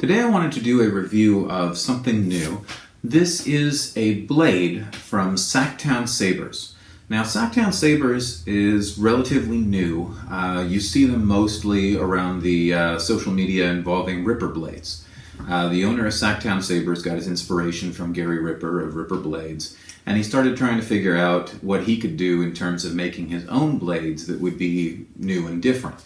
Today I wanted to do a review of something new. This is a blade from Sactown Sabers. Now, Sactown Sabers is relatively new. You see them mostly around the social media involving Ripper blades. The owner of Sactown Sabers got his inspiration from Gary Ripper of Ripper Blades, and he started trying to figure out what he could do in terms of making his own blades that would be new and different.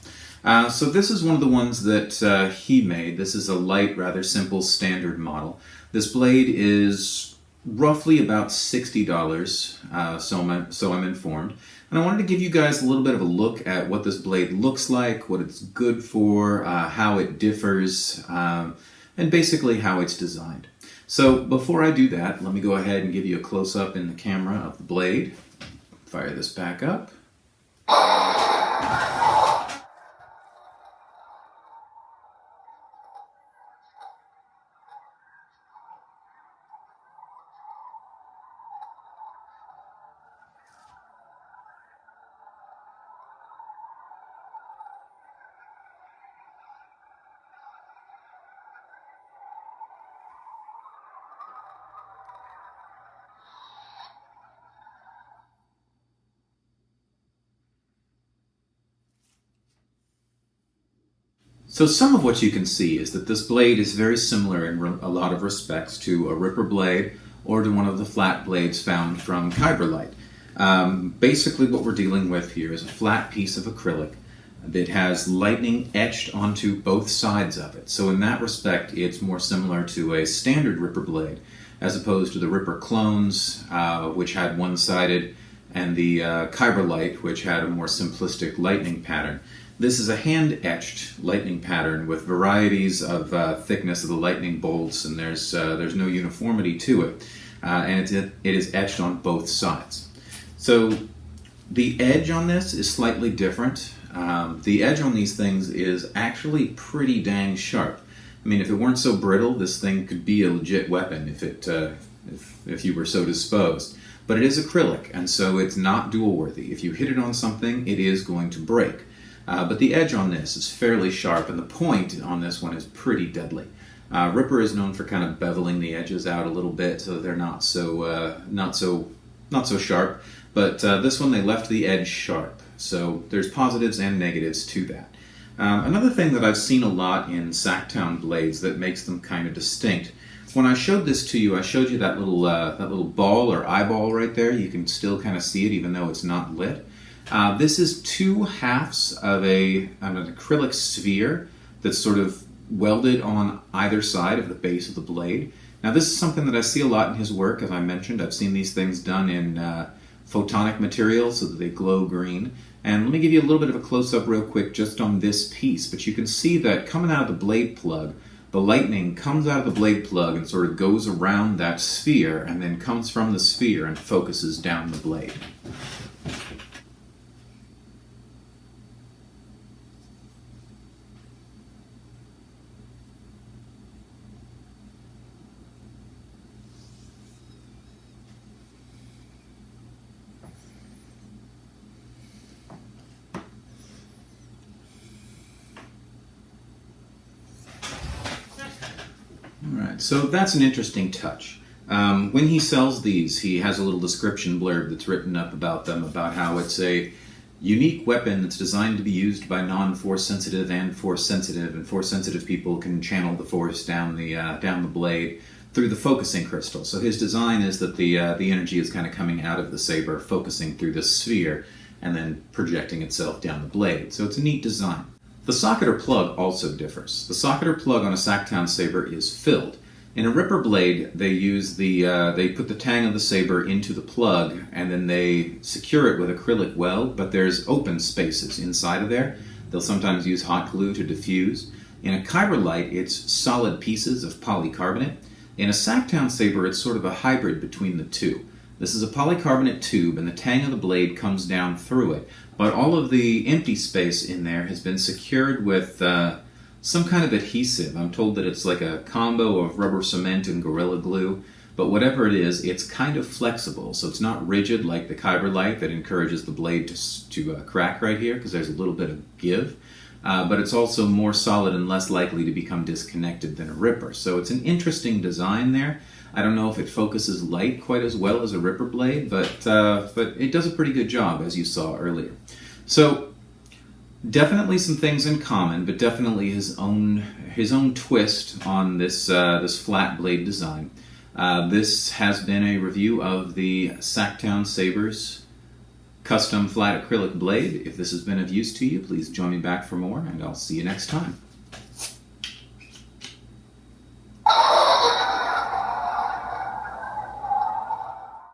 So this is one of the ones that he made. This is a light, rather simple, standard model. This blade is roughly about $60, so I'm informed. And I wanted to give you guys a little bit of a look at what this blade looks like, what it's good for, how it differs, and basically how it's designed. So before I do that, let me go ahead and give you a close-up in the camera of the blade. Fire this back up. So some of what you can see is that this blade is very similar in a lot of respects to a Ripper blade or to one of the flat blades found from Kyberlight. Basically what we're dealing with here is a flat piece of acrylic that has lightning etched onto both sides of it. So in that respect, it's more similar to a standard Ripper blade as opposed to the Ripper clones, which had one-sided, and the Kyberlight, which had a more simplistic lightning pattern. This is a hand-etched lightning pattern with varieties of thickness of the lightning bolts, and there's no uniformity to it, and it is etched on both sides. So the edge on this is slightly different. The edge on these things is actually pretty dang sharp. I mean, if it weren't so brittle, this thing could be a legit weapon if you were so disposed. But it is acrylic, and so it's not dual-worthy. If you hit it on something, it is going to break. But the edge on this is fairly sharp, and the point on this one is pretty deadly. Ripper is known for kind of beveling the edges out a little bit, so they're not so sharp. But this one, they left the edge sharp. So there's positives and negatives to that. Another thing that I've seen a lot in Sactown blades that makes them kind of distinct. When I showed this to you, I showed you that little ball or eyeball right there. You can still kind of see it even though it's not lit. This is two halves of an acrylic sphere that's sort of welded on either side of the base of the blade. Now this is something that I see a lot in his work, as I mentioned. I've seen these things done in photonic materials so that they glow green. And let me give you a little bit of a close-up real quick just on this piece. But you can see that coming out of the blade plug, the lightning comes out of the blade plug and sort of goes around that sphere and then comes from the sphere and focuses down the blade. Alright, so that's an interesting touch. When he sells these, he has a little description blurb that's written up about them, about how it's a unique weapon that's designed to be used by non-force sensitive and force sensitive people can channel the force down the blade through the focusing crystal. So his design is that the energy is kind of coming out of the saber, focusing through this sphere, and then projecting itself down the blade. So it's a neat design. The socket or plug also differs. The socket or plug on a Sactown saber is filled. In a Ripper blade, they put the tang of the saber into the plug and then they secure it with acrylic weld, but there's open spaces inside of there. They'll sometimes use hot glue to diffuse. In a Kyberlight, it's solid pieces of polycarbonate. In a Sactown saber, it's sort of a hybrid between the two. This is a polycarbonate tube, and the tang of the blade comes down through it. But all of the empty space in there has been secured with some kind of adhesive. I'm told that it's like a combo of rubber cement and Gorilla Glue. But whatever it is, it's kind of flexible. So it's not rigid like the Kyberlight that encourages the blade to crack right here, because there's a little bit of give. but it's also more solid and less likely to become disconnected than a ripper. So it's an interesting design there. I don't know if it focuses light quite as well as a ripper blade, but it does a pretty good job, as you saw earlier. So definitely some things in common, but definitely his own twist on this flat blade design. This has been a review of the Sactown Sabers custom flat acrylic blade. If this has been of use to you, please join me back for more, and I'll see you next time.